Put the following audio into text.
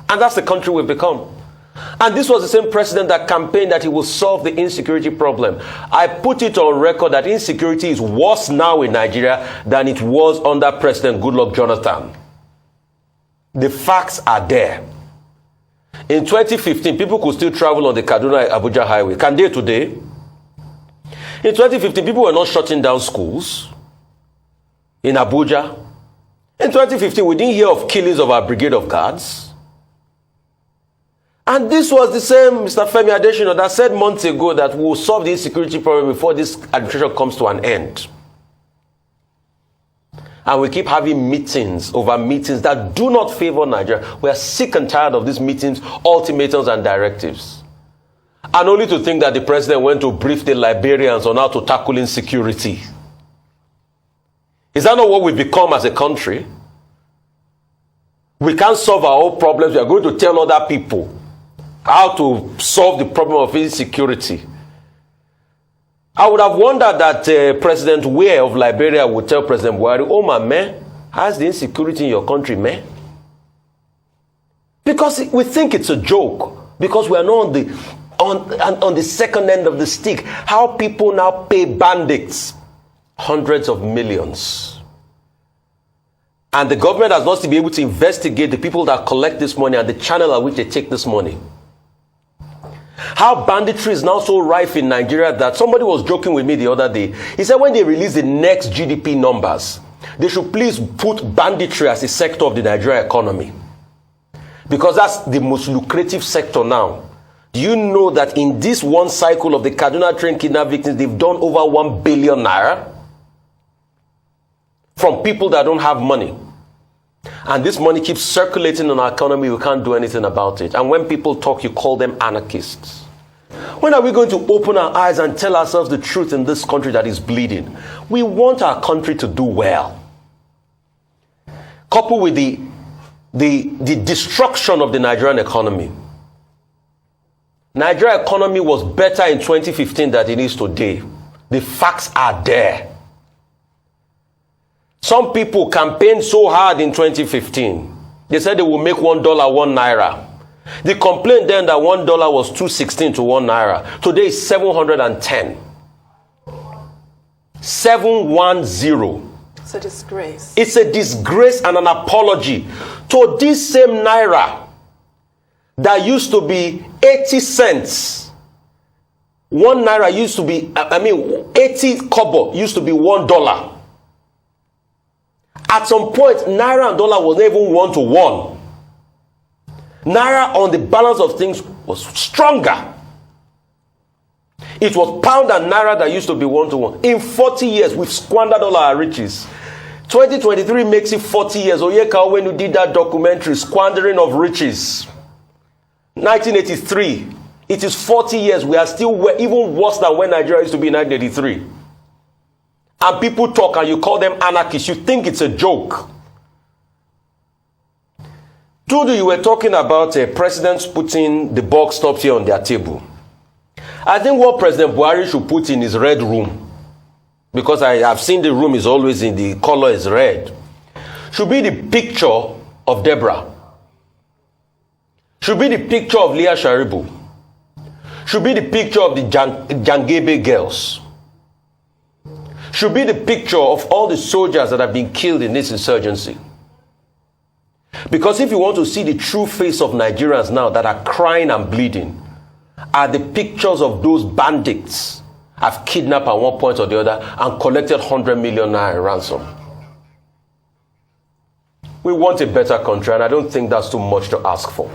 And that's the country we've become. And this was the same president that campaigned that he will solve the insecurity problem. I put it on record that insecurity is worse now in Nigeria than it was under President Goodluck Jonathan. The facts are there. In 2015, people could still travel on the Kaduna-Abuja highway. Can they today? In 2015, people were not shutting down schools in Abuja. In 2015, we didn't hear of killings of our brigade of guards. And this was the same Mr. Femi Adesina that said months ago that we will solve the insecurity problem before this administration comes to an end. And we keep having meetings over meetings that do not favor Nigeria. We are sick and tired of these meetings, ultimatums, and directives. And only to think that the president went to brief the Liberians on how to tackle insecurity. Is that not what we've become as a country? We can't solve our own problems. We are going to tell other people how to solve the problem of insecurity. I would have wondered that President Weah of Liberia would tell President Buhari, "Oh my man, how's the insecurity in your country, man?" Because we think it's a joke. Because we are not on the second end of the stick. How people now pay bandits hundreds of millions. And the government has not to be able to investigate the people that collect this money and the channel at which they take this money. How banditry is now so rife in Nigeria that somebody was joking with me the other day. He said when they release the next GDP numbers, they should please put banditry as a sector of the Nigerian economy. Because that's the most lucrative sector now. Do you know that in this one cycle of the Kaduna train kidnap victims, they've done over 1 billion naira? From people that don't have money. And this money keeps circulating in our economy. We can't do anything about it. And when people talk, you call them anarchists. When are we going to open our eyes and tell ourselves the truth in this country that is bleeding? We want our country to do well. Coupled with the destruction of the Nigerian economy. Nigerian economy was better in 2015 than it is today. The facts are there. Some people campaigned so hard in 2015. They said they will make $1 1 naira. The complaint then that $1 was 2.16 to 1 naira. Today is 710. 710. It's a disgrace. It's a disgrace and an apology to this same naira that used to be 80 cents. 1 naira used to be, 80 kobo used to be $1. At some point, naira and dollar was not even 1 to 1. Naira on the balance of things was stronger. It was pound and naira that used to be 1 to 1. In 40 years, we've squandered all our riches. 2023 makes it 40 years. Oyeka, when you did that documentary, Squandering of Riches. 1983. It is 40 years. We are still even worse than when Nigeria used to be in 1983. And people talk and you call them anarchists. You think it's a joke. Tudu, you were talking about presidents putting the bulk stops here on their table. I think what President Buhari should put in his red room, because I have seen the room is always in the color is red, should be the picture of Deborah. Should be the picture of Leah Sharibu. Should be the picture of the Jangebe girls. Should be the picture of all the soldiers that have been killed in this insurgency. Because if you want to see the true face of Nigerians now that are crying and bleeding, are the pictures of those bandits have kidnapped at one point or the other and collected 100 million naira ransom. We want a better country, and I don't think that's too much to ask for.